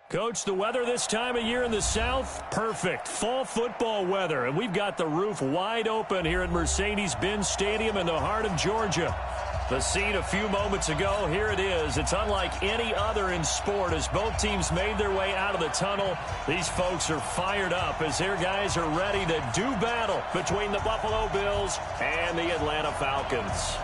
Coach, the weather this time of year in the South, perfect. Fall football weather, and we've got the roof wide open here at Mercedes-Benz Stadium in the heart of Georgia. The scene a few moments ago, here it is. It's unlike any other in sport as both teams made their way out of the tunnel. These folks are fired up as their guys are ready to do battle between the Buffalo Bills and the Atlanta Falcons.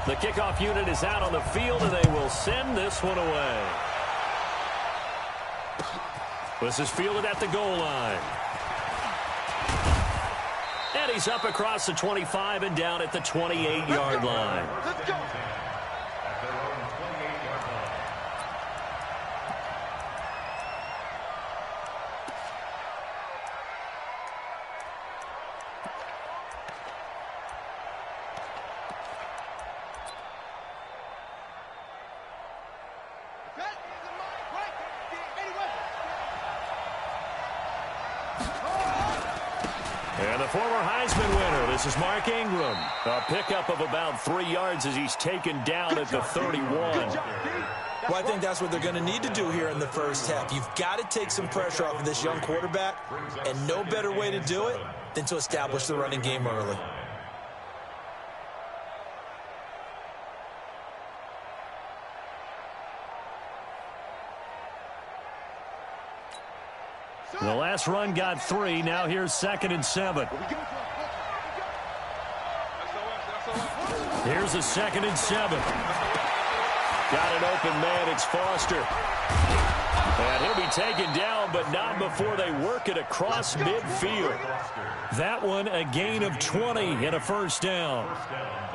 The kickoff unit is out on the field, and they will send this one away. This is fielded at the goal line. And he's up across the 25 and down at the 28-yard line. Let's go. And the former Heisman winner, this is Mark Ingram. A pickup of about 3 yards as he's taken down at the 31. Well, I think that's what they're going to need to do here in the first half. You've got to take some pressure off of this young quarterback, and no better way to do it than to establish the running game early. The last run got 3. Now here's 2nd and 7. Here's a 2nd and 7. Got an open man. It's Foster. And he'll be taken down, but not before they work it across midfield. That one a gain of 20 and a first down.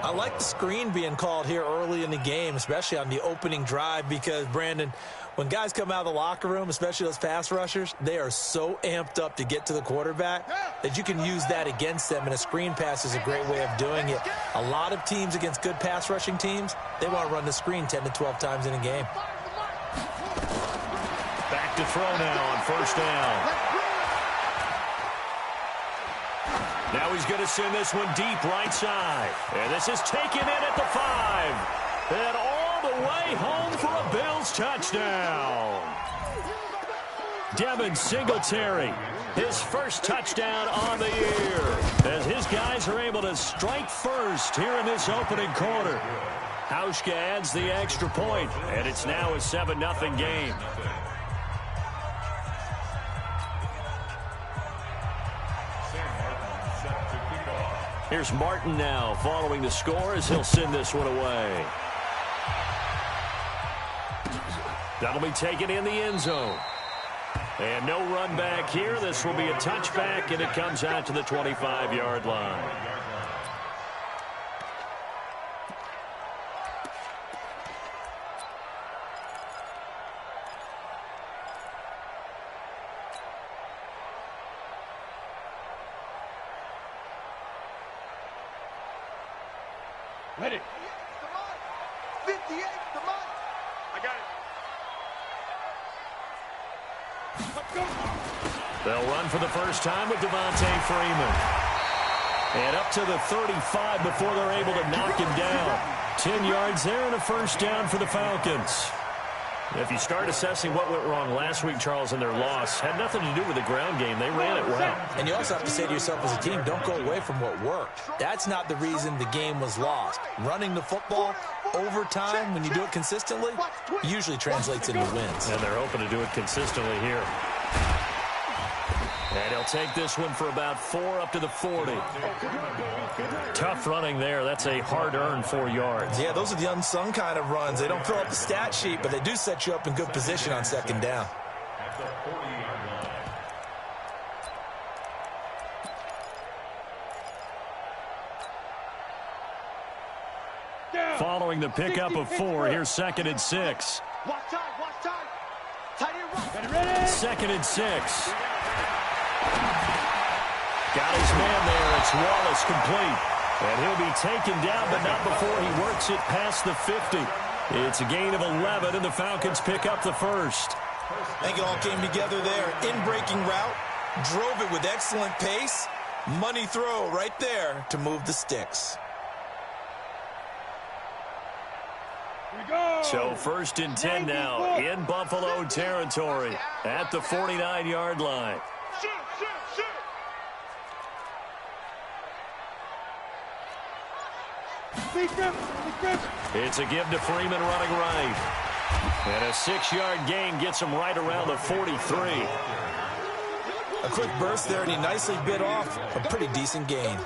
I like the screen being called here early in the game, especially on the opening drive, because, Brandon, when guys come out of the locker room, especially those pass rushers, they are so amped up to get to the quarterback that you can use that against them, and a screen pass is a great way of doing it. A lot of teams against good pass rushing teams, they want to run the screen 10 to 12 times in a game. Back to throw now on first down. Now he's going to send this one deep right side. And this is taken in at the 5. And all the way home for a Bills touchdown. Devin Singletary, his first touchdown on the year, as his guys are able to strike first here in this opening quarter. Hauschka adds the extra point, and it's now a 7-0 game. Here's Martin now following the score as he'll send this one away. That'll be taken in the end zone. And no run back here. This will be a touchback, and it comes out to the 25-yard line. Ready. 58, come on. I got it. Let's go. They'll run for the first time with Devontae Freeman. And up to the 35 before they're able to knock him down. 10 yards there and a first down for the Falcons. If you start assessing what went wrong last week, Charles, in their loss, had nothing to do with the ground game. They ran it well. And you also have to say to yourself as a team, don't go away from what worked. That's not the reason the game was lost. Running the football over time, when you do it consistently, usually translates into wins. And they're hoping to do it consistently here. And he'll take this one for about 4 up to the 40. Tough running there. That's a hard-earned 4 yards. Yeah, those are the unsung kind of runs. They don't fill up the stat sheet, but they do set you up in good position on second down. Following the pickup of 4, here's 2nd and 6. Watch time, watch time. Tight end right. Ready. 2nd and 6. Got his man there. It's Wallace complete. And he'll be taken down, but not before he works it past the 50. It's a gain of 11, and the Falcons pick up the first. I think it all came together there. In-breaking route, drove it with excellent pace. Money throw right there to move the sticks. So 1st and 10 now in Buffalo territory at the 49-yard line. It's a give to Freeman running right. And a 6-yard gain gets him right around the 43. A quick burst there, and he nicely bit off a pretty decent gain.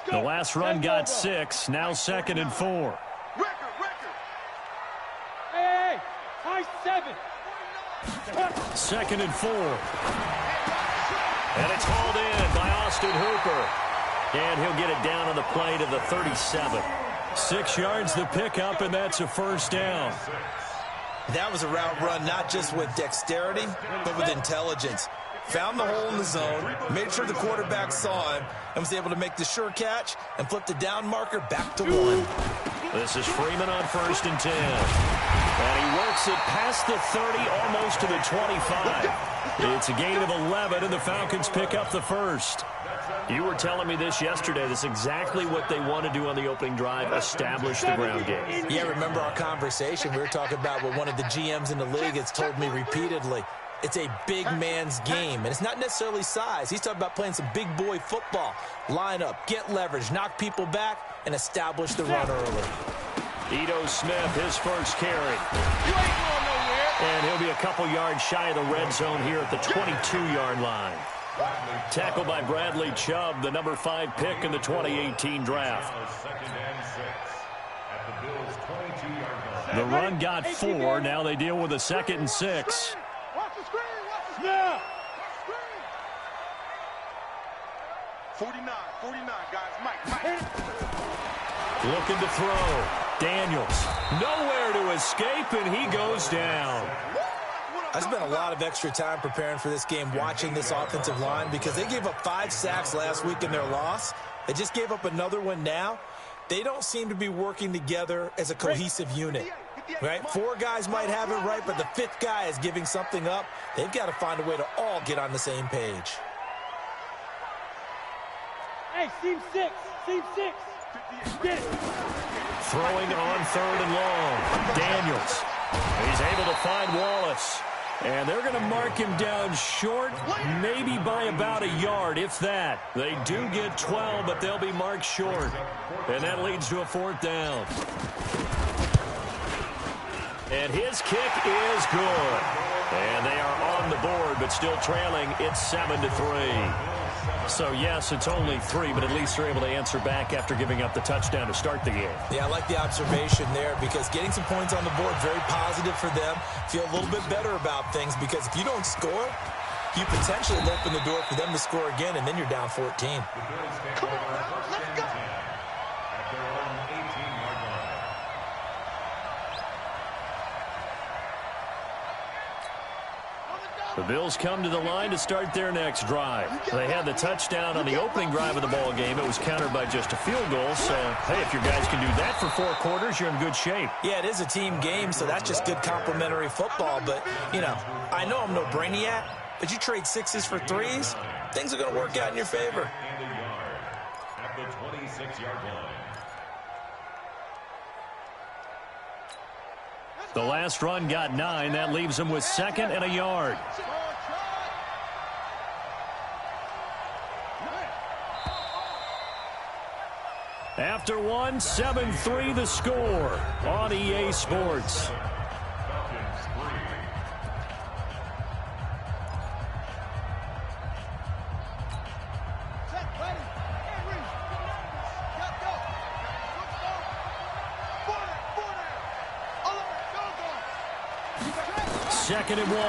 The last run got 6, now 2nd and 4. Hey, high 7. 2nd and 4. And it's hauled in by Austin Hooper. And he'll get it down on the play to the 37. 6 yards the pickup, and that's a 1st down. That was a route run not just with dexterity, but with intelligence. Found the hole in the zone, made sure the quarterback saw him, and was able to make the sure catch and flip the down marker back to 1. This is Freeman on 1st and 10. And he works it past the 30, almost to the 25. It's a gain of 11, and the Falcons pick up the 1st. You were telling me this yesterday. This is exactly what they want to do on the opening drive, establish the ground game. Yeah, remember our conversation? We were talking about what one of the GMs in the league has told me repeatedly. It's a big man's game, and it's not necessarily size. He's talking about playing some big boy football. Line up, get leverage, knock people back, and establish the run early. Ito Smith, his first carry. You ain't going nowhere. And he'll be a couple yards shy of the red zone here at the 22-yard line. Tackled by Bradley Chubb, the number 5 pick in the 2018 draft. The run got 4. Now they deal with a 2nd and 6. Watch the screen. Watch the screen. 49, guys. Mike. Looking to throw. Daniels. Nowhere to escape, and he goes down. I spent a lot of extra time preparing for this game watching this offensive line because they gave up 5 sacks last week in their loss. They just gave up another one now. They don't seem to be working together as a cohesive unit. Right? 4 guys might have it right, but the 5th guy is giving something up. They've got to find a way to all get on the same page. Hey, seam 6. Get it. Throwing on 3rd and long. Daniels. He's able to find Wallace. And they're going to mark him down short, maybe by about a yard, if that. They do get 12, but they'll be marked short. And that leads to a 4th down. And his kick is good. And they are on the board, but still trailing. It's 7-3. So, yes, it's only 3, but at least they're able to answer back after giving up the touchdown to start the game. Yeah, I like the observation there because getting some points on the board, very positive for them. Feel a little bit better about things because if you don't score, you potentially open the door for them to score again, and then you're down 14. Come on, let's go. The Bills come to the line to start their next drive. They had the touchdown on the opening drive of the ball game. It was countered by just a field goal. So, hey, if your guys can do that for 4 quarters, you're in good shape. Yeah, it is a team game, so that's just good complimentary football. But, you know, I know I'm no brainiac, but you trade 6s for 3s, things are going to work out in your favor. At the 26-yard line. The last run got 9. That leaves them with 2nd and a yard. After 1, 7-3 the score on EA Sports. Second and 1.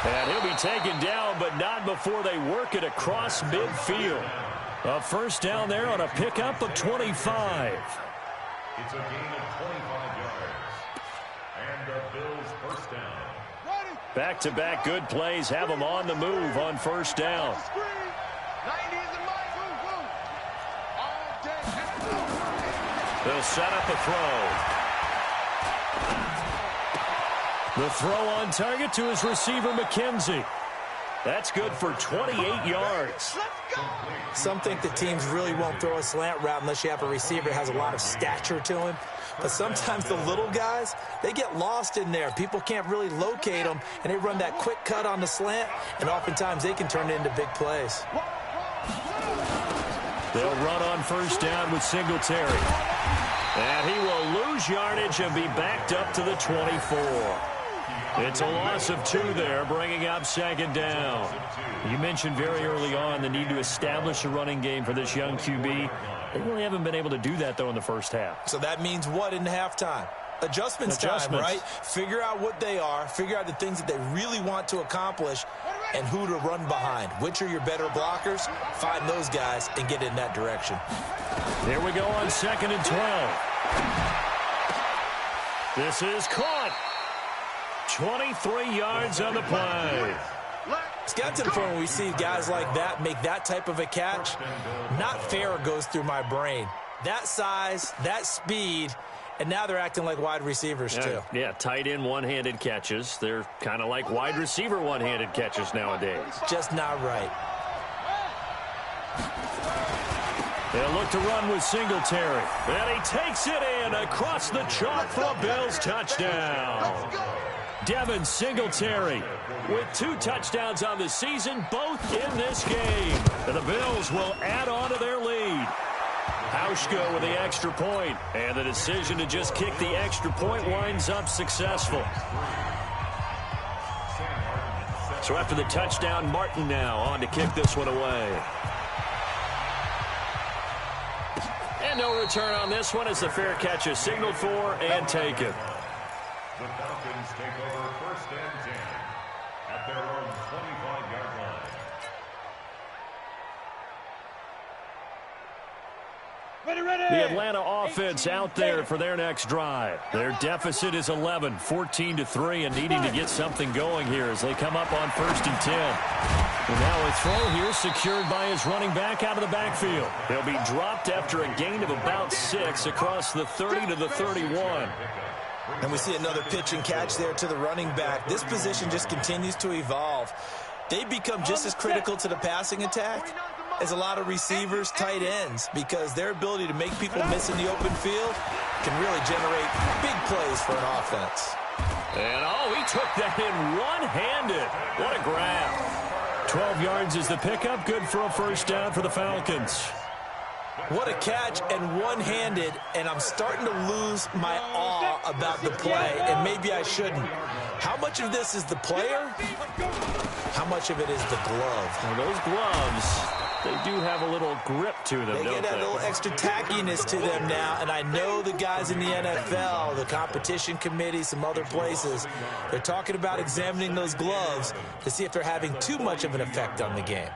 And he'll be taken down, but not before they work it across midfield. A 1st down there on a pickup of 25. It's a gain of 25 yards. And the Bills' 1st down. Ready. Back-to-back good plays have them on the move on first down. They'll set up a throw. The throw on target to his receiver, McKenzie. That's good for 28 yards. Some think the teams really won't throw a slant route unless you have a receiver that has a lot of stature to him. But sometimes the little guys, they get lost in there. People can't really locate them, and they run that quick cut on the slant, and oftentimes they can turn it into big plays. They'll run on first down with Singletary. And he will lose yardage and be backed up to the 24. It's a loss of 2 there, bringing up second down. You mentioned very early on the need to establish a running game for this young QB. They really haven't been able to do that, though, in the first half. So that means what in halftime? Adjustments time, right? Figure out what they are, figure out the things that they really want to accomplish, and who to run behind. Which are your better blockers? Find those guys and get in that direction. Here we go on 2nd and 12. This is caught. 23 yards on the play. It's got to the point where we see guys like that make that type of a catch. Not fair goes through my brain. That size, that speed, and now they're acting like wide receivers too. Yeah, tight end one-handed catches. They're kind of like wide receiver one-handed catches nowadays. Just not right. They'll look to run with Singletary. And he takes it in across the chalk for a Bills touchdown. Devin Singletary with 2 touchdowns on the season, both in this game. And the Bills will add on to their lead. Hauschka with the extra point, and the decision to just kick the extra point winds up successful. So after the touchdown, Martin now on to kick this one away. And no return on this one as the fair catch is signaled for and taken. The Falcons take over 1st and 10 at their own 25-yard line. The Atlanta offense out there for their next drive. Their deficit is 11, 14-3, and needing to get something going here as they come up on 1st and 10. And now a throw here secured by his running back out of the backfield. He'll be dropped after a gain of about 6 across the 30 to the 31. And we see another pitch and catch there to the running back. This position just continues to evolve. They become just as critical to the passing attack as a lot of receivers, tight ends, because their ability to make people miss in the open field can really generate big plays for an offense. And, he took that in one-handed. What a grab. 12 yards is the pickup. Good for a first down for the Falcons. What a catch and one-handed, and I'm starting to lose my awe about the play, and maybe I shouldn't. How much of this is the player? How much of it is the glove? Well, those gloves, they do have a little grip to them, They don't get that little extra tackiness to them now, and I know the guys in the NFL, the competition committee, some other places, they're talking about examining those gloves to see if they're having too much of an effect on the game.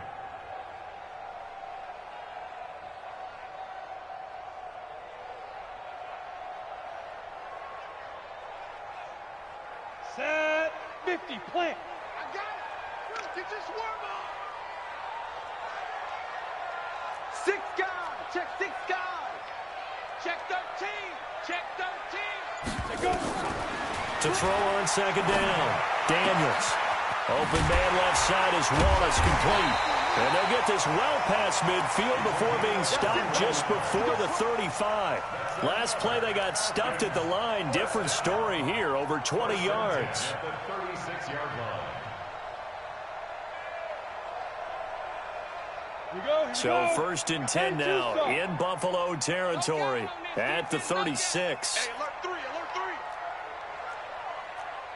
Set 50, plant. I got it. Get your swarm on. 6 guys. Check 6 guys. Check 13. Check 13. Go. To throw on 2nd down. Daniels. Open man left side is Wallace complete. And they'll get this well past midfield before being stopped just before the 35. Last play they got stuffed at the line. Different story here, over 20 yards. At the 36-yard line. So 1st and 10 now in Buffalo territory at the 36. Hey, alert 3, alert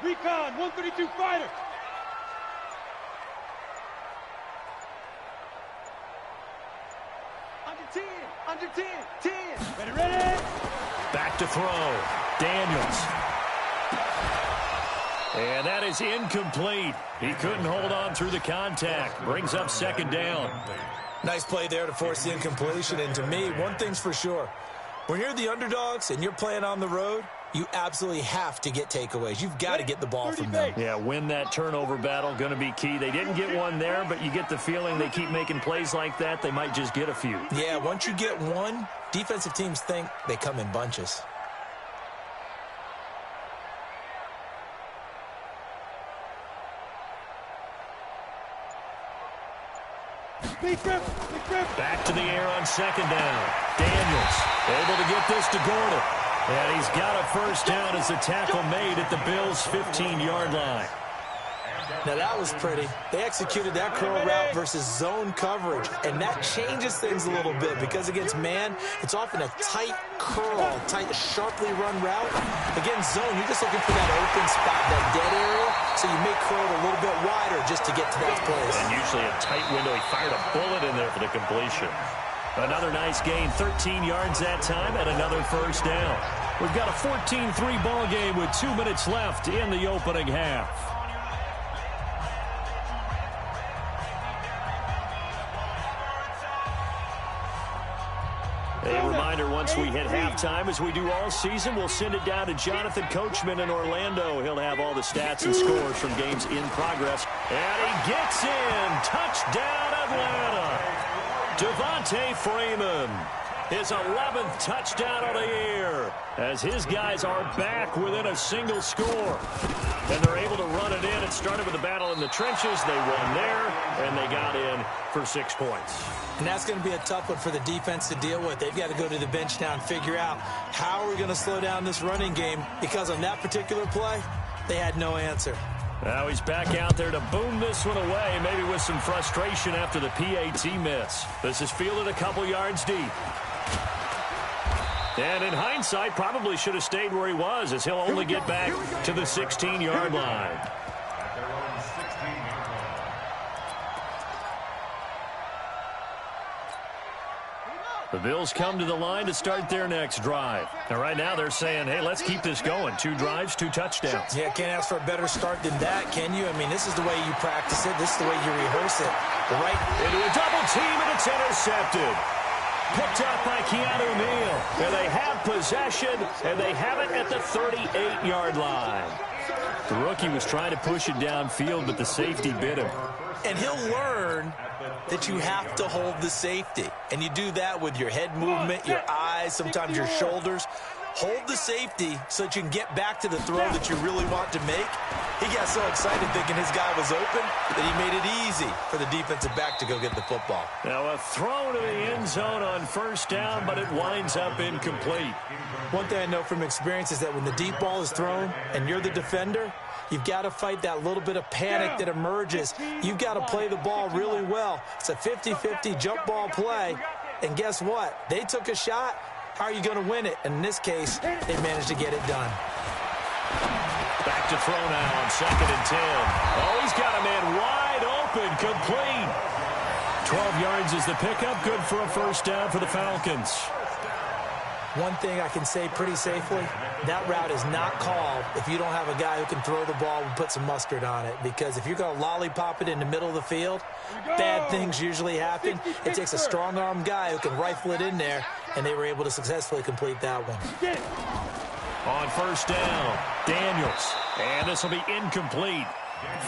3. Recon, 132 fighter. Under 10, 10. Ready. Back to throw. Daniels. And that is incomplete. He couldn't hold on through the contact. Brings up 2nd down. Nice play there to force the incompletion. And to me, one thing's for sure. When you're the underdogs and you're playing on the road, you absolutely have to get takeaways. You've got to get the ball from them. Yeah, win that turnover battle, going to be key. They didn't get one there, but you get the feeling they keep making plays like that, they might just get a few. Yeah, once you get one, defensive teams think they come in bunches. Back to the air on second down. Daniels able to get this to Gordon. And he's got a first down as the tackle made at the Bills' 15-yard line. Now, that was pretty. They executed that curl route versus zone coverage, and that changes things a little bit because against man, it's often a tight curl, tight, sharply run route. Against zone, you're just looking for that open spot, that dead area, so you may curl it a little bit wider just to get to that place. And usually a tight window. He fired a bullet in there for the completion. Another nice gain, 13 yards that time, and another first down. We've got a 14-3 ball game with 2 minutes left in the opening half. A reminder, once we hit halftime, as we do all season, we'll send it down to Jonathan Coachman in Orlando. He'll have all the stats and scores from games in progress. And he gets in. Touchdown, Atlanta. Devontae Freeman. His 11th touchdown of the year, as his guys are back within a single score. And they're able to run it in. It started with a battle in the trenches. They won there, and they got in for 6 points. And that's going to be a tough one for the defense to deal with. They've got to go to the bench now and figure out how are we going to slow down this running game, because on that particular play, they had no answer. Now he's back out there to boom this one away, maybe with some frustration after the PAT miss. This is fielded a couple yards deep. And in hindsight, probably should have stayed where he was, as he'll only get back to the 16-yard line. The Bills come to the line to start their next drive. And right now they're saying, hey, let's keep this going. 2 drives, 2 touchdowns. Yeah, can't ask for a better start than that, can you? I mean, this is the way you practice it. This is the way you rehearse it. Right into a double team, and it's intercepted. Picked up by Keanu Neal. And they have possession, and they have it at the 38-yard line. The rookie was trying to push it downfield, but the safety bit him. And he'll learn that you have to hold the safety. And you do that with your head movement, your eyes, sometimes your shoulders. Hold the safety so that you can get back to the throw that you really want to make. He got so excited thinking his guy was open that he made it easy for the defensive back to go get the football. Now a throw to the end zone on first down, but it winds up incomplete. One thing I know from experience is that when the deep ball is thrown and you're the defender, you've got to fight that little bit of panic that emerges. You've got to play the ball really well. It's a 50-50 jump ball play. And guess what? They took a shot. How are you going to win it? And in this case, they managed to get it done. Back to throw now on 2nd and 10. Oh, he's got a man wide open, complete. 12 yards is the pickup. Good for a first down for the Falcons. One thing I can say pretty safely, that route is not called if you don't have a guy who can throw the ball and put some mustard on it. Because if you're going to lollipop it in the middle of the field, bad things usually happen. It takes a strong-arm guy who can rifle it in there, and they were able to successfully complete that one. On first down, Daniels. And this will be incomplete.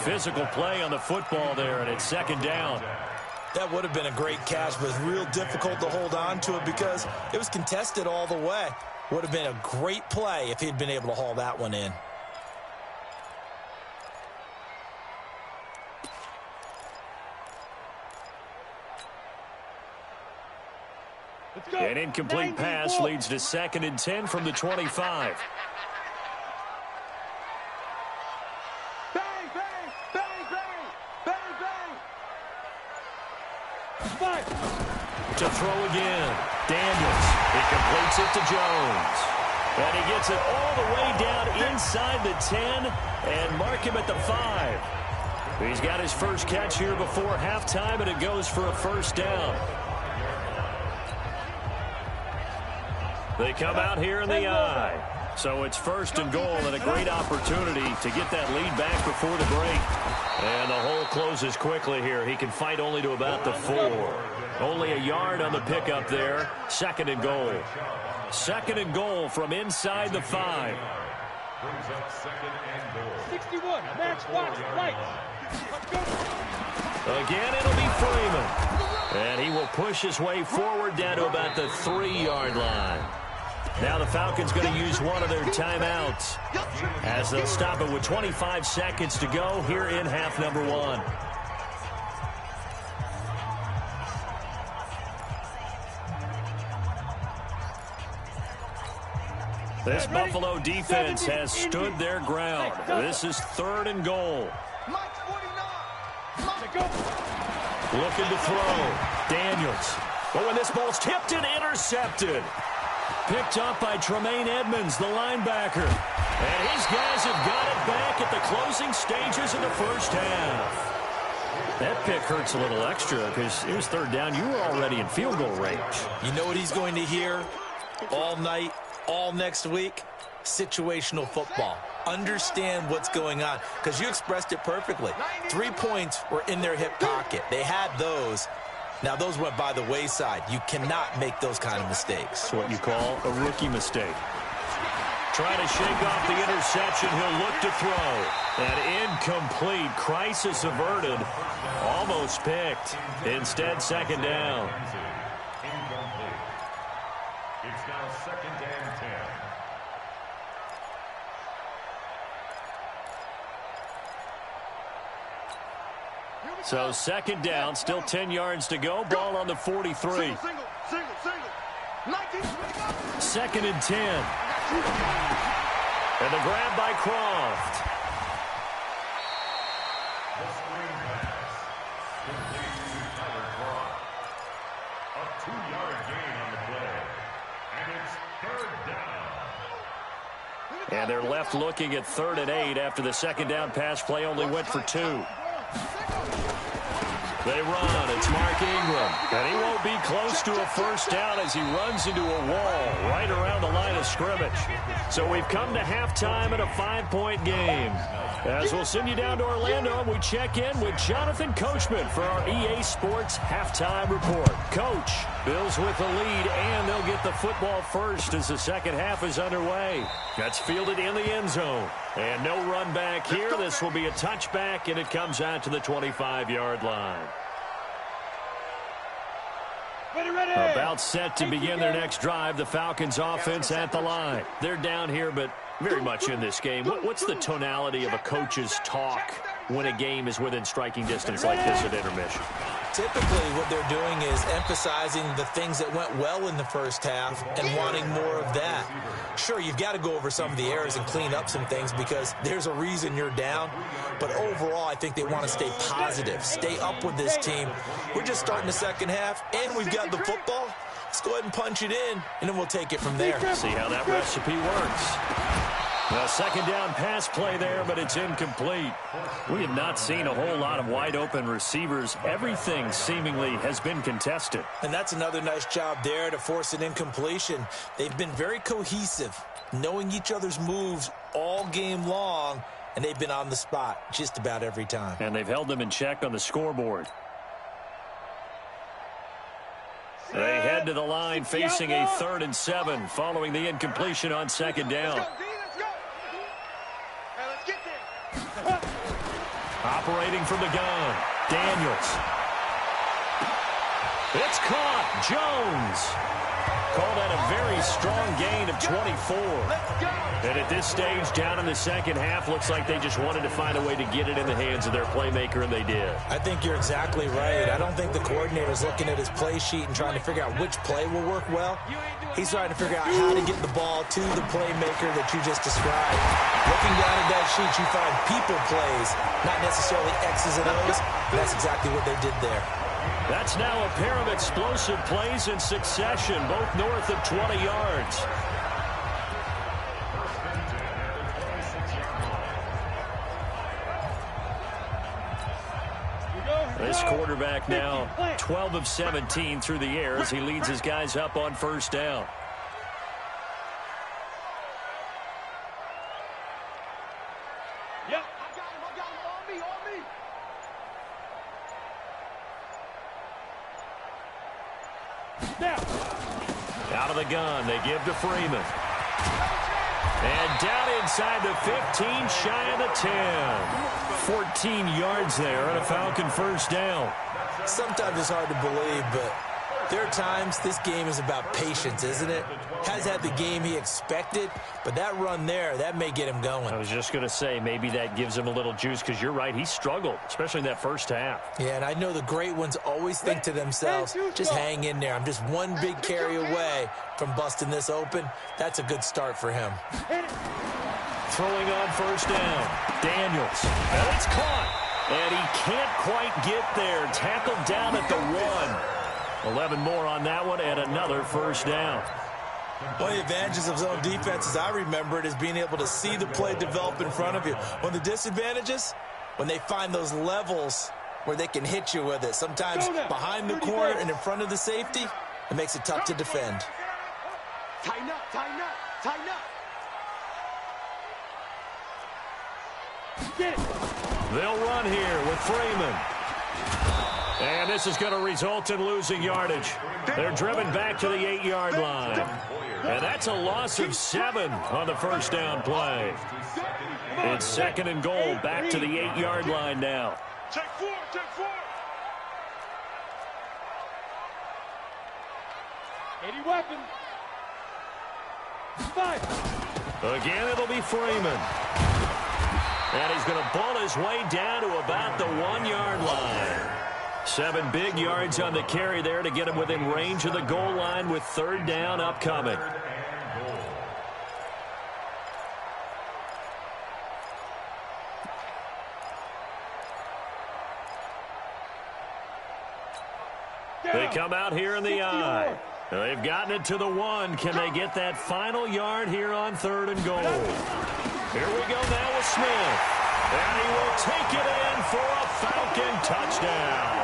Physical play on the football there, and it's 2nd down. That would have been a great catch, but it's real difficult to hold on to it because it was contested all the way. Would have been a great play if he'd been able to haul that one in. An incomplete pass leads to 2nd and 10 from the 25. To throw again. Daniels. He completes it to Jones. And he gets it all the way down inside the 10 and mark him at the 5. He's got his first catch here before halftime, and it goes for a first down. They come out here in the eye. So it's 1st and goal, and a great opportunity to get that lead back before the break. And the hole closes quickly here. He can fight only to about the 4. Only a yard on the pickup there. 2nd and goal. 2nd and goal from inside the 5. Brings up second and goal. 61, match watch, lights. Let's go. Again, it'll be Freeman. And he will push his way forward down to about the 3-yard line. Now the Falcons going to use one of their timeouts as they'll stop it with 25 seconds to go here in half number 1. This Buffalo defense has stood their ground. This is 3rd and goal. Looking to throw. Daniels. Oh, and this ball's tipped and intercepted. Picked up by Tremaine Edmonds, the linebacker. And his guys have got it back at the closing stages of the first half. That pick hurts a little extra because it was 3rd down. You were already in field goal range. You know what he's going to hear all night, all next week? Situational football. Understand what's going on, because you expressed it perfectly. 3 points were in their hip pocket. They had those. Now, those went by the wayside. You cannot make those kind of mistakes. It's what you call a rookie mistake. Trying to shake off the interception. He'll look to throw. And incomplete. Crisis averted. Almost picked. Instead, 2nd down. Incomplete. It's now 2nd and 10. So 2nd down, still 10 yards to go. Ball on the 43. 2nd and 10. And the grab by Croft. The screen pass. Complete to Tyler Croft. A 2-yard gain on the play. And it's 3rd down. And they're left looking at 3rd and 8 after the 2nd down pass play only went for 2. They run. It's Mark Ingram. And he won't be close to a first down as he runs into a wall right around the line of scrimmage. So we've come to halftime in a 5-point game. As we'll send you down to Orlando, we check in with Jonathan Coachman for our EA Sports Halftime Report. Coach, Bills with the lead, and they'll get the football first as the second half is underway. That's fielded in the end zone. And no run back here. This will be a touchback, and it comes out to the 25-yard line. About set to begin their next drive. The Falcons offense at the line. They're down here, but very much in this game. What's the tonality of a coach's talk when a game is within striking distance like this at intermission? Typically, what they're doing is emphasizing the things that went well in the first half and wanting more of that. Sure, you've got to go over some of the errors and clean up some things because there's a reason you're down. But overall, I think they want to stay positive, stay up with this team. We're just starting the second half, and we've got the football. Let's go ahead and punch it in, and then we'll take it from there. See how that recipe works. A 2nd down pass play there, but it's incomplete. We have not seen a whole lot of wide-open receivers. Everything seemingly has been contested. And that's another nice job there to force an incompletion. They've been very cohesive, knowing each other's moves all game long, and they've been on the spot just about every time. And they've held them in check on the scoreboard. They head to the line facing a 3rd and 7 following the incompletion on 2nd down. Operating from the gun, Daniels. It's caught. Jones. Call that a very strong gain of 24. And at this stage, down in the second half, looks like they just wanted to find a way to get it in the hands of their playmaker, and they did. I think you're exactly right. I don't think the coordinator's looking at his play sheet and trying to figure out which play will work well. He's trying to figure out how to get the ball to the playmaker that you just described. Looking down at that sheet, you find people plays, not necessarily X's and O's. That's exactly what they did there. That's now a pair of explosive plays in succession, both north of 20 yards. This quarterback now 12 of 17 through the air as he leads his guys up on 1st down. Yep. I got him. On me. Out of the gun, they give to Freeman. And down inside the 15, shy of the 10. 14 yards there on a Falcon first down. Sometimes it's hard to believe, but there are times this game is about patience, isn't it? Has had the game he expected, but that run there, that may get him going. I was just going to say, maybe that gives him a little juice, because you're right, he struggled, especially in that first half. Yeah, and I know the great ones always think to themselves, just hang in there. I'm just one big carry away from busting this open. That's a good start for him. Throwing on first down, Daniels. And it's caught. And he can't quite get there. Tackled down at the 1. 11 more on that one, and another first down. One of the advantages of zone defense, as I remember it, is being able to see the play develop in front of you. One of the disadvantages, when they find those levels where they can hit you with it, sometimes behind the corner and in front of the safety, it makes it tough to defend. Tighten up, tighten up, tighten up. Get it. They'll run here with Freeman. And this is going to result in losing yardage. They're driven back to the 8-yard line. And that's a loss of 7 on the first down play. It's second and goal, back to the 8-yard line now. Take 4, take 4. 80 weapon. 5. Again, it'll be Freeman. And he's going to ball his way down to about the 1-yard line. 7 big yards on the carry there to get him within range of the goal line with third down upcoming. They come out here in the I. They've gotten it to the 1. Can they get that final yard here on third and goal? Here we go now with Smith. And he will take it in for a Falcon touchdown.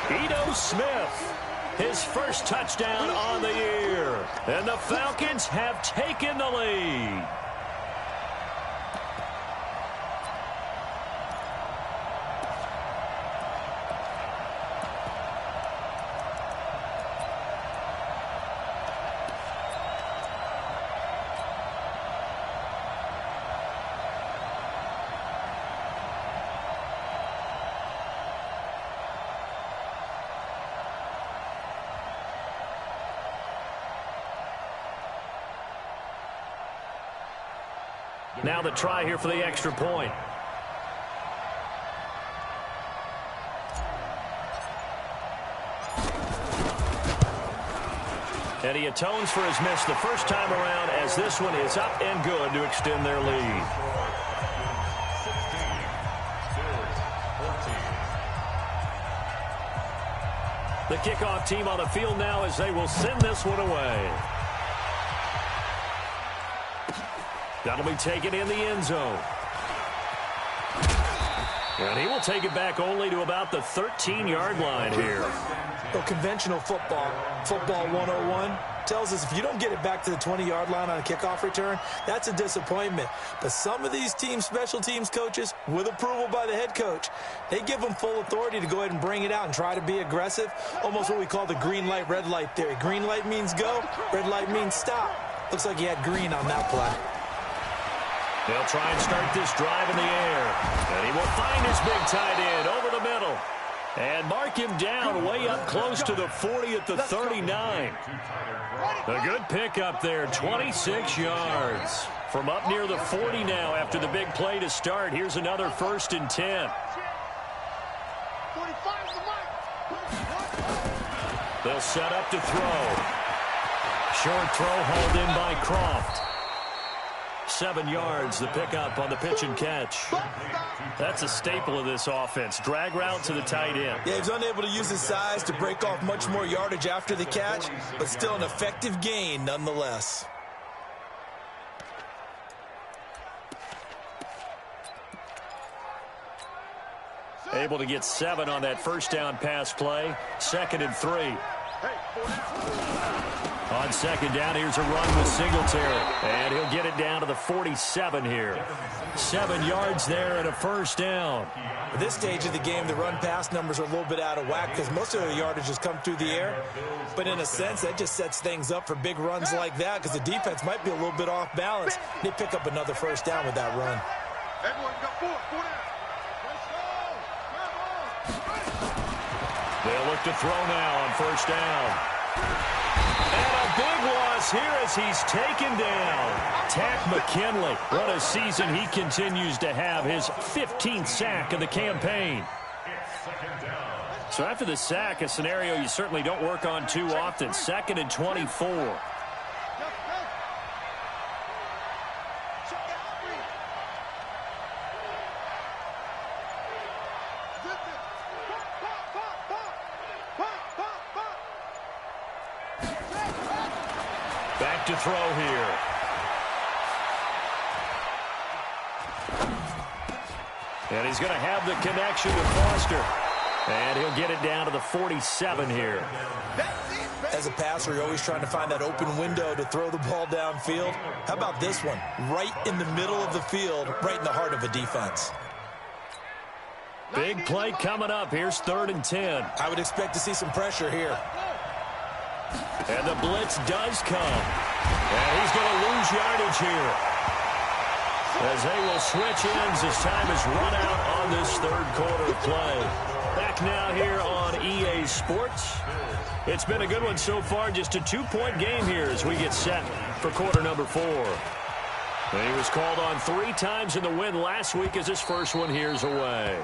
Ito Smith, his first touchdown on the year. And the Falcons have taken the lead. Now the try here for the extra point. And he atones for his miss the first time around, as this one is up and good to extend their lead. 16, 14. The kickoff team on the field now as they will send this one away. That'll be taken in the end zone. And he will take it back only to about the 13-yard line here. Well, conventional football 101, tells us if you don't get it back to the 20-yard line on a kickoff return, that's a disappointment. But some of these teams, special teams coaches, with approval by the head coach, they give them full authority to go ahead and bring it out and try to be aggressive. Almost what we call the green light, red light theory. Green light means go, red light means stop. Looks like he had green on that play. They'll try and start this drive in the air. And he will find his big tight end over the middle. And mark him down way up close to the 40 at the 39. A good pickup there, 26 yards. From up near the 40 now after the big play to start. Here's another 1st and 10. They'll set up to throw. Short throw hauled in by Croft. 7 yards, the pickup on the pitch and catch. That's a staple of this offense. Drag route to the tight end. Yeah, he was unable to use his size to break off much more yardage after the catch, but still an effective gain nonetheless. Able to get 7 on that first down pass play. 2nd and 3. On second down, here's a run with Singletary. And he'll get it down to the 47 here. 7 yards there and a first down. At this stage of the game, the run-pass numbers are a little bit out of whack because most of the yardage has come through the air. But in a sense, that just sets things up for big runs like that because the defense might be a little bit off balance. They pick up another first down with that run. Everyone got 4 down. They'll look to throw now on first down. And a big loss here as he's taken down. Tack McKinley. What a season he continues to have. His 15th sack of the campaign. So after the sack, a scenario you certainly don't work on too often. 2nd and 24. Back to throw here. And he's going to have the connection with Foster. And he'll get it down to the 47 here. As a passer, you're always trying to find that open window to throw the ball downfield. How about this one? Right in the middle of the field, right in the heart of a defense. Big play coming up. Here's 3rd and 10. I would expect to see some pressure here. And the blitz does come. And he's going to lose yardage here. As they will switch ends as time is run out on this 3rd quarter of play. Back now here on EA Sports. It's been a good one so far. Just a 2-point game here as we get set for quarter number 4. And he was called on 3 times in the win last week as his first one here's away.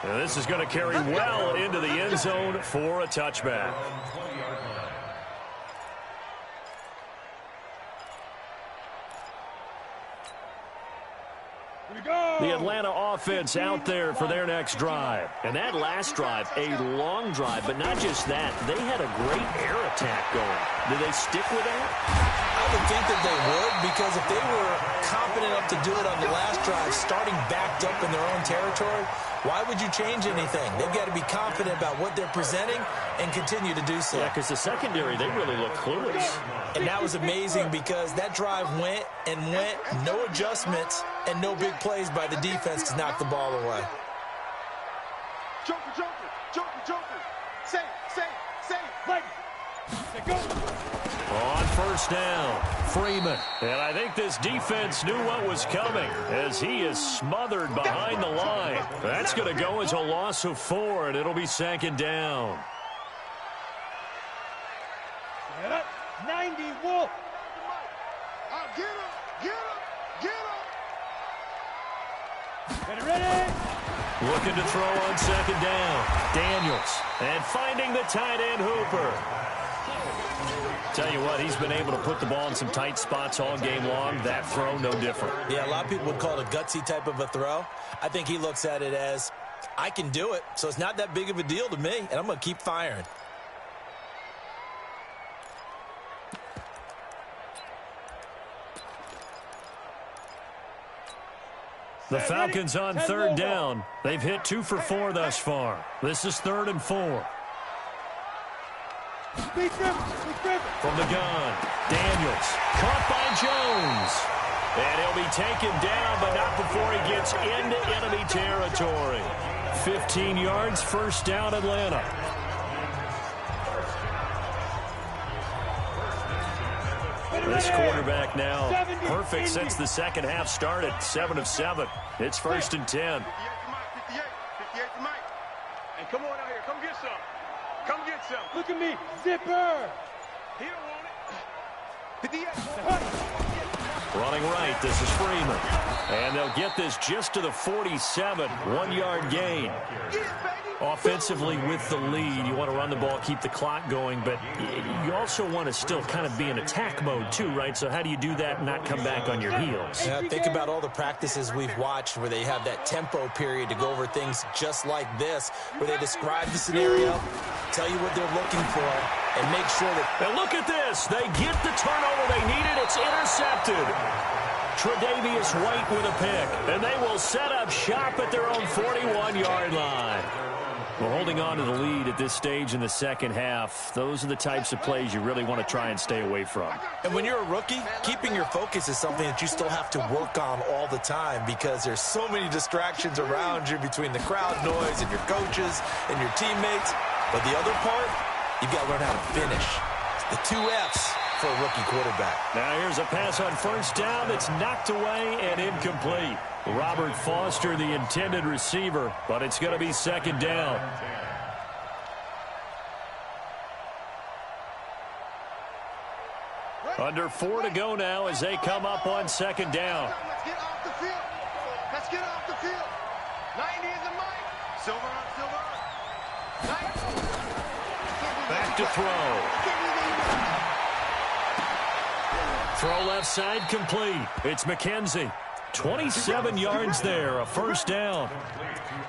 And this is going to carry well into the end zone for a touchback. The Atlanta offense out there for their next drive. And that last drive, a long drive, but not just that. They had a great air attack going. Did they stick with that? I would think that they would, because if they were confident enough to do it on the last drive, starting backed up in their own territory, why would you change anything? They've got to be confident about what they're presenting and continue to do so. Yeah, because the secondary, they really look clueless. And that was amazing because that drive went and went, no adjustments, and no big plays by the defense to knock the ball away. Joker, Joker, Joker, Joker. Say, Mike. Go. On first down, Freeman. And I think this defense knew what was coming as he is smothered behind the line. That's going to go as a loss of 4, and it'll be 2nd down. Get up. 90 Wolf. Get him. Ready. Looking to throw on 2nd down. Daniels. And finding the tight end Hooper. Tell you what, he's been able to put the ball in some tight spots all game long. That throw, no different. Yeah, a lot of people would call it a gutsy type of a throw. I think he looks at it as, I can do it, so it's not that big of a deal to me, and I'm going to keep firing. The Falcons on 3rd down. They've hit 2 for 4 thus far. This is 3rd and 4. From the gun, Daniels, caught by Jones. And he'll be taken down, but not before he gets into enemy territory. 15 yards, first down, Atlanta. This quarterback now perfect since the second half started. 7 of 7. It's 1st and 10. 58 to Mike. And come on out here. Come get some. Come get some. Look at me. Zipper. He don't want it. 58. Running right, this is Freeman. And they'll get this just to the 47. 1-yard gain. Offensively with the lead, you want to run the ball, keep the clock going, but you also want to still kind of be in attack mode too, right? So how do you do that and not come back on your heels? Yeah, think about all the practices we've watched where they have that tempo period to go over things just like this, where they describe the scenario, tell you what they're looking for, and make sure that... And look at this. They get the turnover they needed. It's intercepted. Tre'Davious White with a pick, and they will set up shop at their own 41-yard line. Well, holding on to the lead at this stage in the second half, those are the types of plays you really want to try and stay away from. And when you're a rookie, keeping your focus is something that you still have to work on all the time because there's so many distractions around you between the crowd noise and your coaches and your teammates. But the other part, you've got to learn how to finish. It's the 2 F's for a rookie quarterback. Now here's a pass on first down that's knocked away and incomplete. Robert Foster, the intended receiver, but it's going to be second down. Under 4 to go now as they come up on second down. Let's get off the field. Let's get off the field. 90 is the mic. Silver on silver. 90. Back to throw. Throw left side complete. It's McKenzie. 27 yards there, a first down.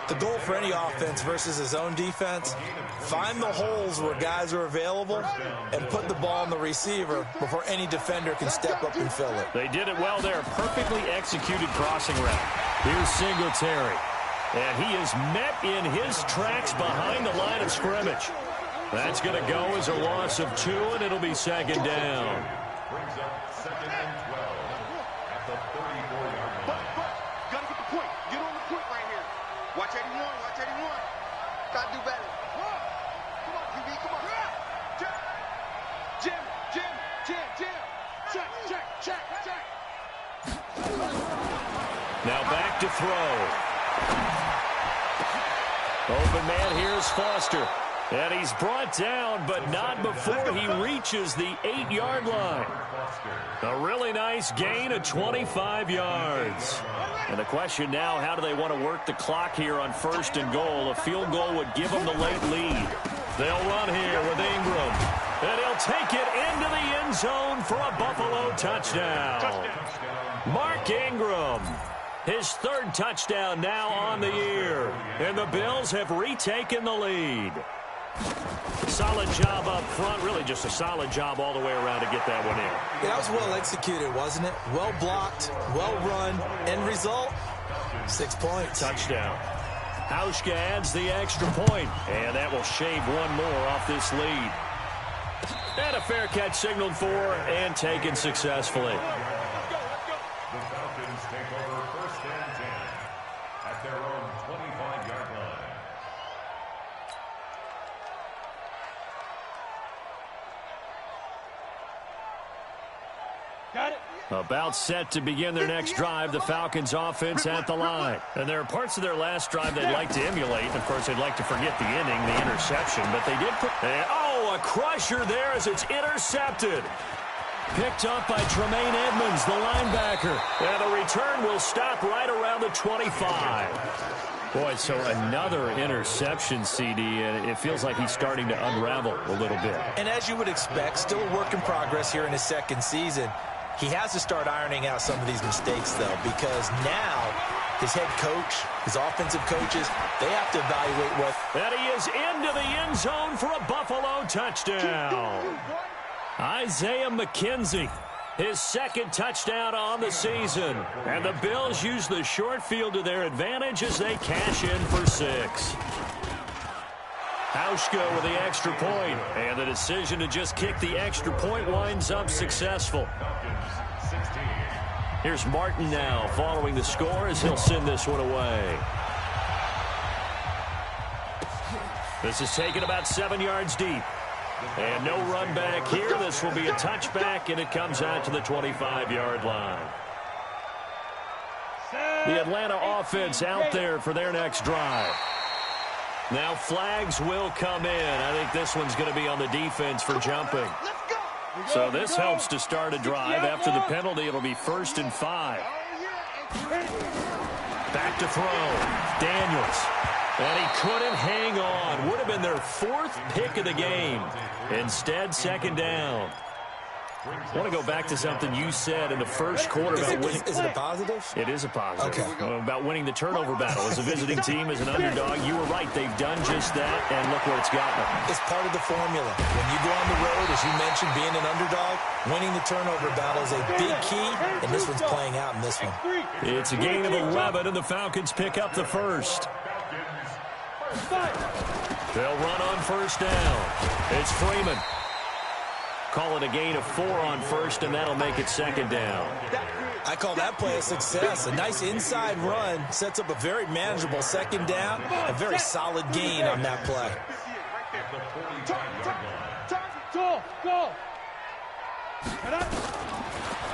The goal for any offense versus his own defense, find the holes where guys are available and put the ball on the receiver before any defender can step up and fill it. They did it well there. Perfectly executed crossing route. Here's Singletary. And he is met in his tracks behind the line of scrimmage. That's going to go as a loss of 2, and it'll be second down. Brings up second and 12 at the 34-yard line. You got to get the point. Get on the point right here. Watch 81. Watch 81. Got to do better. Come on, QB. Come on. Jim. Check. Now back to throw. Open man, here's Foster. And he's brought down, but not before he reaches the 8-yard line. A really nice gain of 25 yards. And the question now, how do they want to work the clock here on first and goal? A field goal would give them the late lead. They'll run here with Ingram. And he'll take it into the end zone for a Buffalo touchdown. Mark Ingram. His 3rd touchdown now on the year. And the Bills have retaken the lead. Solid job up front. Really just a solid job all the way around to get that one in. Yeah, that was well executed, wasn't it? Well blocked, well run. End result, 6 points. Touchdown. Hauschka adds the extra point, and that will shave one more off this lead. And a fair catch signaled for and taken successfully. The Falcons take over first and 10 at their own 25-yard line. Got it. About set to begin their next drive, the Falcons offense at the line. And there are parts of their last drive they'd like to emulate. Of course, they'd like to forget the inning, the interception, but they did put... And, oh, a crusher there as it's intercepted. Picked up by Tremaine Edmonds, the linebacker. And the return will stop right around the 25. Boy, so another interception, CD, and it feels like he's starting to unravel a little bit. And as you would expect, still a work in progress here in his 2nd season. He has to start ironing out some of these mistakes, though, because now his head coach, his offensive coaches, they have to evaluate what... And he is into the end zone for a Buffalo touchdown. Isaiah McKenzie, his 2nd touchdown on the season. And the Bills use the short field to their advantage as they cash in for 6. Hauschka with the extra point, and the decision to just kick the extra point winds up successful. Here's Martin now following the score as he'll send this one away. This is taken about 7 yards deep. And no run back here. This will be a touchback, and it comes out to the 25-yard line. The Atlanta offense out there for their next drive. Now flags will come in. I think this one's going to be on the defense for jumping. So this helps to start a drive. After the penalty, it'll be 1st and 5. Back to throw. Daniels. And he couldn't hang on. Would have been their 4th pick of the game. Instead, 2nd down. I want to go back to something you said in the first quarter about winning. Is it a positive? It is a positive. Okay. About winning the turnover battle. As a visiting team, as an underdog, you were right. They've done just that, and look where it's gotten them. It's part of the formula. When you go on the road, as you mentioned, being an underdog, winning the turnover battle is a big key, and this one's playing out in this one. It's a gain of 11, and the Falcons pick up the 1st. They'll run on first down. It's Freeman. Call it a gain of 4 on first, and that'll make it second down. I call that play a success. A nice inside run sets up a very manageable second down. A very solid gain on that play.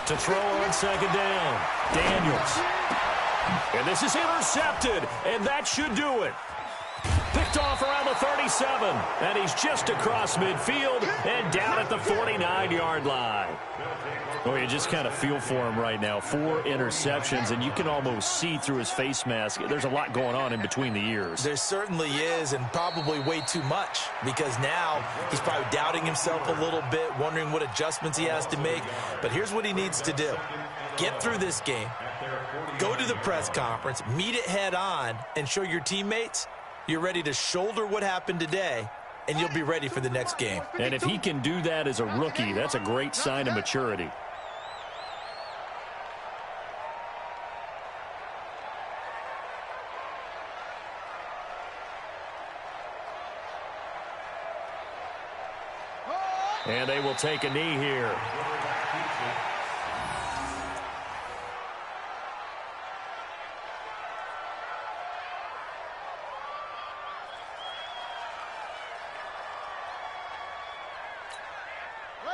To throw on second down, Daniels. And this is intercepted, and that should do it. Picked off around the 37, and he's just across midfield and down at the 49-yard line. Oh, you just kind of feel for him right now. 4 interceptions, and you can almost see through his face mask. There's a lot going on in between the ears. There certainly is, and probably way too much, because now he's probably doubting himself a little bit, wondering what adjustments he has to make. But here's what he needs to do. Get through this game, go to the press conference, meet it head on, and show your teammates you're ready to shoulder what happened today, and you'll be ready for the next game. And if he can do that as a rookie, that's a great sign of maturity. And they will take a knee here.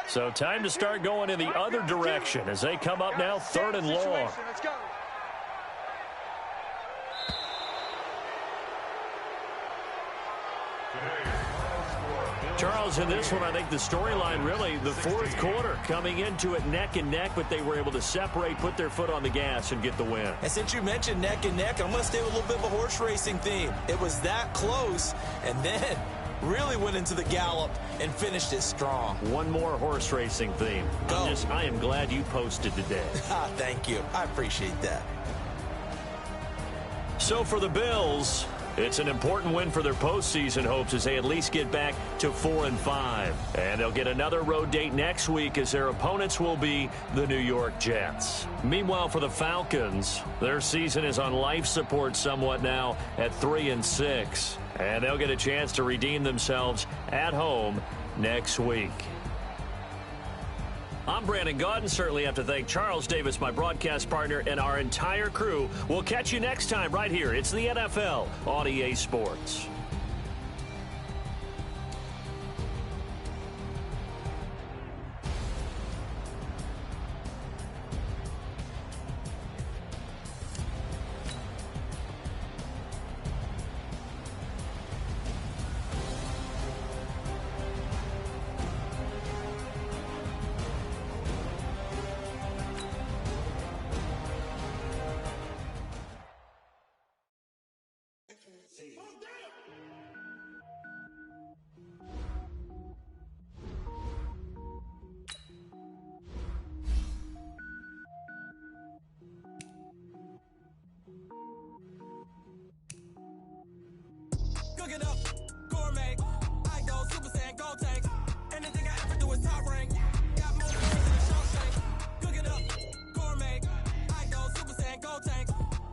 So time to start going in the other direction as they come up now 3rd and long. Let's go. Charles, in this one, I think the storyline really, the 4th quarter, coming into it neck and neck, but they were able to separate, put their foot on the gas, and get the win. And since you mentioned neck and neck, I'm going to stay with a little bit of a horse racing theme. It was that close, and then really went into the gallop and finished it strong. One more horse racing theme. I am glad you posted today. Thank you. I appreciate that. So for the Bills, it's an important win for their postseason hopes as they at least get back to 4-5. And they'll get another road date next week as their opponents will be the New York Jets. Meanwhile, for the Falcons, their season is on life support somewhat now at 3-6. And they'll get a chance to redeem themselves at home next week. I'm Brandon Gaudin. Certainly have to thank Charles Davis, my broadcast partner, and our entire crew. We'll catch you next time right here. It's the NFL on EA Sports. Cook it up, gourmet. I go Super Saiyan, gold tank. Anything I ever do is top rank. Got more words than a Shawshank. Cook it up, gourmet. I go Super Saiyan, gold tank.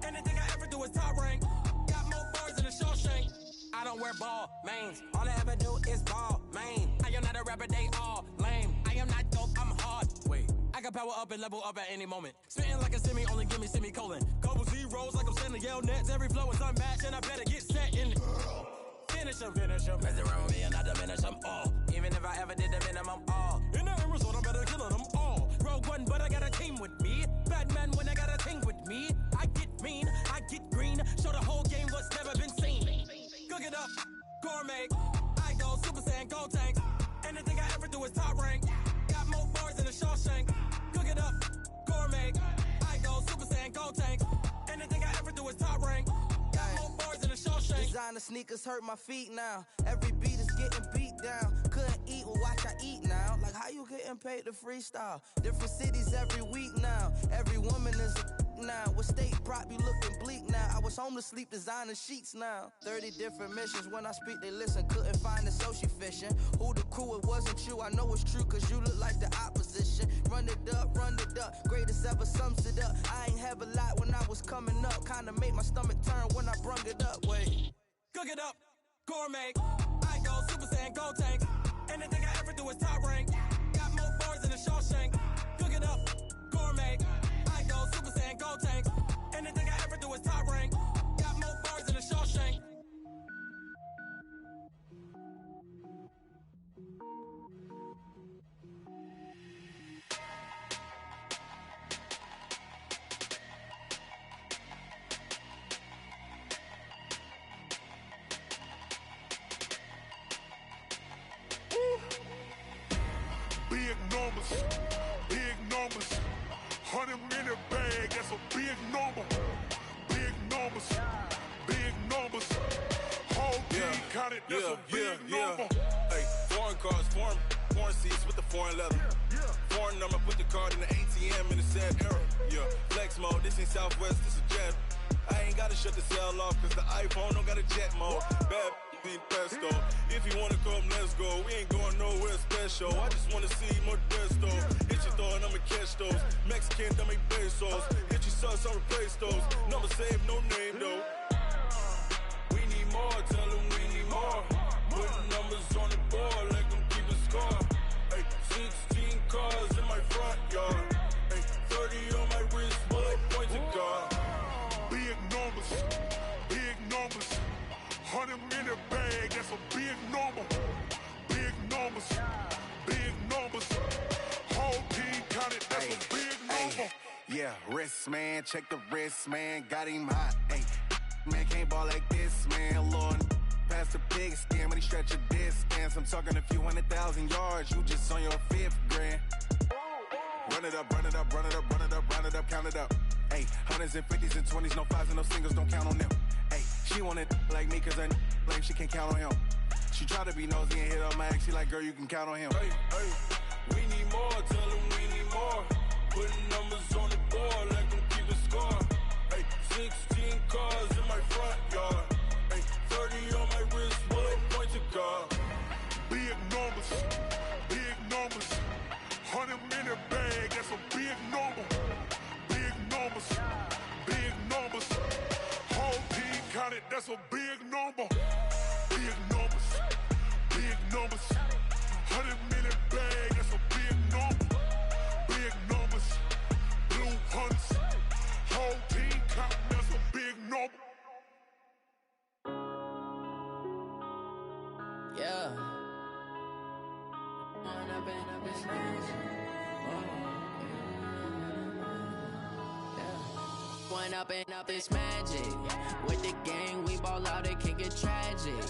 Anything I ever do is top rank. Got more words than a Shawshank. I don't wear ball mains. All I ever do is ball main. I am not a rapper, they all lame. I am not dope, I'm hard. Wait, I can power up and level up at any moment. Spitting like a semi, only give me semicolon. Couple zeros like I'm sending yell nets. Every flow is unmatched, and I better get set in. Finish them. Mess around with me and I diminish them all. Even if I ever did the minimum all. In the end result, I'm better killing them all. Rogue One, but I got a team with me. Batman when I got a thing with me. I get mean, I get green. Show the whole game what's never been seen. Cook it up, gourmet. I go Super Saiyan, gold tank. Anything I ever do is top rank. Got more bars than a Shawshank. Cook it up, gourmet. I go Super Saiyan, gold tank. Anything I ever do is top rank. Designer sneakers hurt my feet now. Every beat is getting beat down. Couldn't eat, well watch I eat now. Like how you getting paid to freestyle? Different cities every week now. Every woman is a now. With state prop you looking bleak now. I was home to sleep designer sheets now. 30 different missions. When I speak they listen. Couldn't find it so she fishing. Who the crew, it wasn't you. I know it's true cause you look like the opposition. Run it up. Greatest ever sums it up. I ain't have a lot when I was coming up. Kinda made my stomach turn when I brung it up. Wait. Cook it up, gourmet. Saiyan, gold tank. Anything I ever do is top rank. Got more bars than a Shawshank. Cooking up, gourmet. I go Super Saiyan, gold tank. Anything I ever do is top rank. Got more bars than a Shawshank. Big numbers, 100 minute bag, that's a big number. Big numbers, whole team counted, that's a big number. Hey, foreign cars, foreign seats with the foreign leather. Foreign number, put the card in the ATM in the sad era. Yeah, flex mode, this ain't Southwest, this a jet. I ain't gotta shut the cell off, cause the iPhone don't got a jet mode. Bad need pesto. If you wanna come, let's go. We ain't going nowhere special. I just wanna see more Modesto. Hit your throw and I'ma catch those. Mexican, dummy pesos. Hit your sauce, I'll replace those. Number save, no name though. We need more, tell them we need more. Putting numbers on the board, let them keep a score. Hey, 16 cars in my front yard. Hey, 30 on my wrist, bullet points of God. Big numbers, 100 minute bag, that's a big number. Big numbers, whole team counted, that's a big number. Yeah, wrist man, check the wrist man, got him hot. Ay, man can't ball like this, man. Lord, past the pig skin when he stretch a distance. I'm talking a few 100,000 yards, you just on your 5th grand. Run it up, count it up. Ay, hundreds and 50s and 20s, no 5s and no singles, don't count on them. Ay, she want it like me cause her lame, she can't count on him. She try to be nosy and hit on my ex, she like, girl, you can count on him. Hey, we need more, tell them we need more. Putting numbers on the board, let them keep a score. Hey, 16 cars in my front yard. Hey, 30 on my wrist, bullet points of God. Big numbers, 100 minute bag, that's a big number. Big numbers, whole team counted, that's a big number. Big numbers, 100 minute bag, that's a big number. Big numbers, blue hunts, whole team counting, that's a big number. Yeah. One up and up, it's magic. With the gang, we ball out, it can get tragic.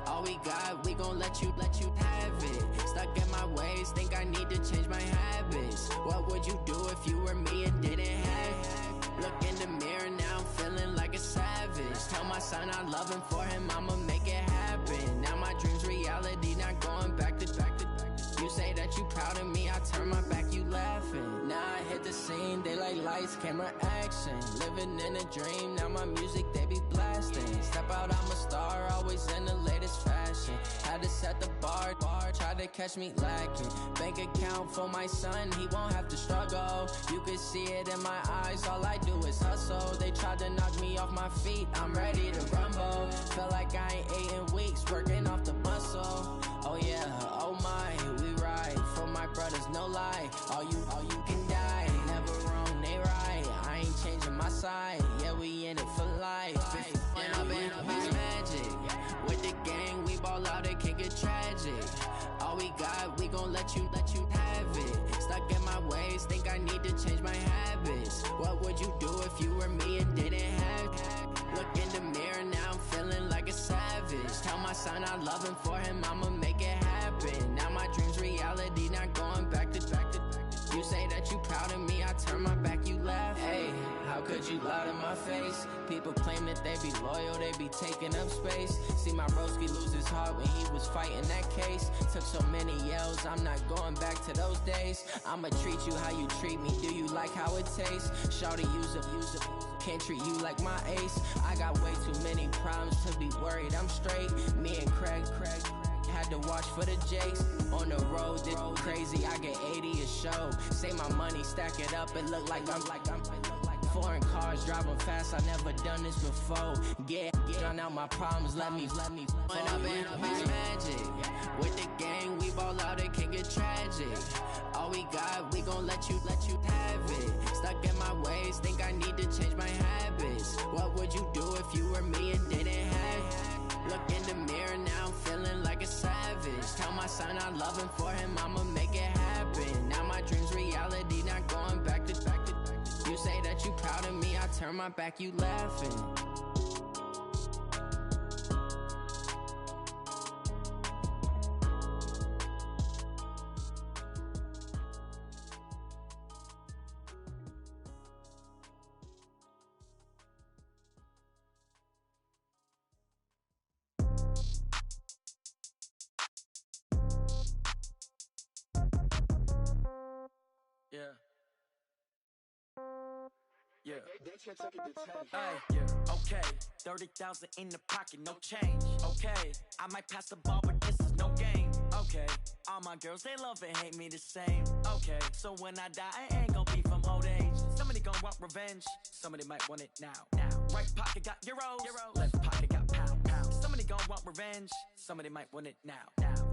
All we got, we gon' let you have it. Stuck in my ways, think I need to change my habits. What would you do if you were me and didn't have it? Look in the mirror, now I'm feeling like a savage. Tell my son I love him, for him I'ma make it happen. Now my dream's reality, not going back to. You say that you proud of me, I turn my back, you laughing. Now I hit the scene, they like lights, camera, action. Living in a dream, now my music, they be blasting. Step out, I'm a star, always in the latest fashion. Had to set the bar, try to catch me lacking. Bank account for my son, he won't have to struggle. You can see it in my eyes, all I do is hustle. They tried to knock me off my feet, I'm ready to rumble. Felt like I ain't ate in weeks, working off the muscle. Oh yeah, oh my, we ride for my brothers, no lie. All you can die, never wrong, they right. I ain't changing my side, yeah, we in it for life. And I've been it's magic. With the gang, we ball out, it can get tragic. All we got, we gon' let you have it. Stuck in my ways, think I need to change my habits. What would you do if you were me and didn't have it? Look in the mirror, now I'm feeling like a savage. Tell my son I love him, for him I'ma make it happen. Now my dream's reality, not going back to. You say that you proud of me, I turn my back, you laugh. Hey, how could you lie to my face? People claim that they be loyal, they be taking up space. See my broski lose his heart when he was fighting that case. Took so many yells, I'm not going back to those days. I'ma treat you how you treat me, do you like how it tastes? Shawty, use up, can't treat you like my ace. I got way too many problems to be worried, I'm straight. Me and Craig had to watch for the Jakes. On the road, this crazy, I get 80 a show. Say my money, stack it up, it look like I'm Foreign cars, driving fast, I never done this before. Get drown out my problems, let me. When I've been magic. With the gang, we ball out, it can get tragic. All we got, we gon' let you have it. Stuck in my ways, think I need to change my habits. What would you do if you were me and didn't have it? Look in the mirror, now I'm feeling like a savage. Tell my son I love him, for him I'ma make it happen. Now my dream's reality, not going back to. You say that you proud of me, I turn my back, you laughing. Yeah. Yeah. Hey, yeah. Okay. 30,000 in the pocket, no change. Okay. I might pass the ball, but this is no game. Okay. All my girls, they love and hate me the same. Okay. So when I die, I ain't gonna be from old age. Somebody gonna want revenge. Somebody might want it now. Right pocket got euros. Left pocket got pound. Somebody gonna want revenge. Somebody might want it now.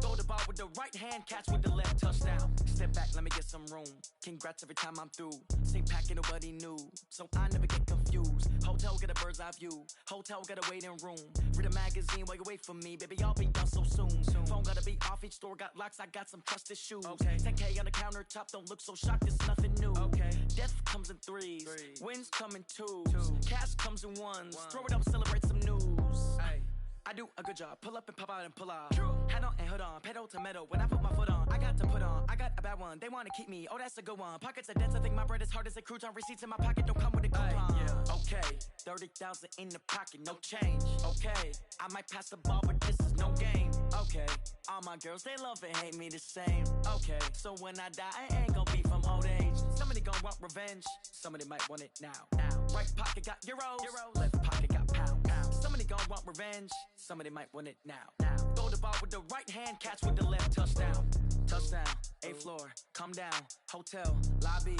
Throw the ball with the right hand, catch with the left, touchdown. Step back, let me get some room. Congrats every time I'm through. Same packet, nobody knew, so I never get confused. Hotel get a bird's eye view. Hotel get a waiting room. Read a magazine while you wait for me, baby. I'll be done so soon. Phone gotta be off, each store got locks. I got some trusted shoes. Okay. 10K on the countertop, don't look so shocked. It's nothing new. Okay. Death comes in threes. Wins come in twos. Cash comes in ones. Throw it up, celebrate some news. Ay. I do a good job, pull up and pop out and pull out. Head on and hood on, pedal to metal. When I put my foot on, I got to put on. I got a bad one, they wanna keep me. Oh, that's a good one. Pockets are dense, I think my bread is hard as a crouton. Receipts in my pocket don't come with a coupon. Yeah. Okay, 30,000 in the pocket, no change. Okay, I might pass the ball, but this is no game. Okay, all my girls, they love and hate me the same. Okay, so when I die, I ain't gonna be from old age. Somebody gon' want revenge, somebody might want it now. Right pocket got euros. Left pocket got pound. Somebody gon' want revenge, somebody might want it now. Throw the ball with the right hand, catch with the left, touchdown. Touchdown, 8th floor, come down, hotel, lobby.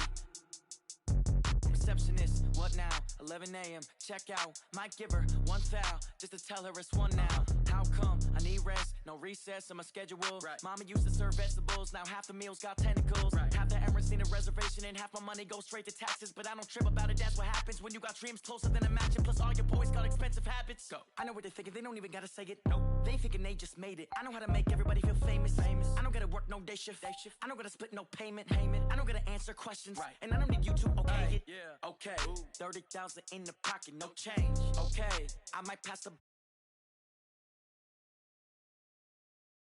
Receptionist, what now? 11 a.m., check out. Might give her one foul, just to tell her it's one now. How come? I need rest, no recess in my schedule. Right. Mama used to serve vegetables, now half the meals got tentacles. Right. Half the errands need a reservation, and half my money goes straight to taxes. But I don't trip about it, that's what happens when you got dreams closer than a match. And plus all your boys got expensive habits. Go. I know what they're thinking, they don't even gotta say it. Nope. They ain't thinking they just made it. I know how to make everybody feel famous. I don't gotta work no day shift. I don't gotta split no payment. I don't gotta answer questions. Right. And I don't need you to okay it. Yeah. Okay. 30,000 in the pocket, no change. Okay. I might pass the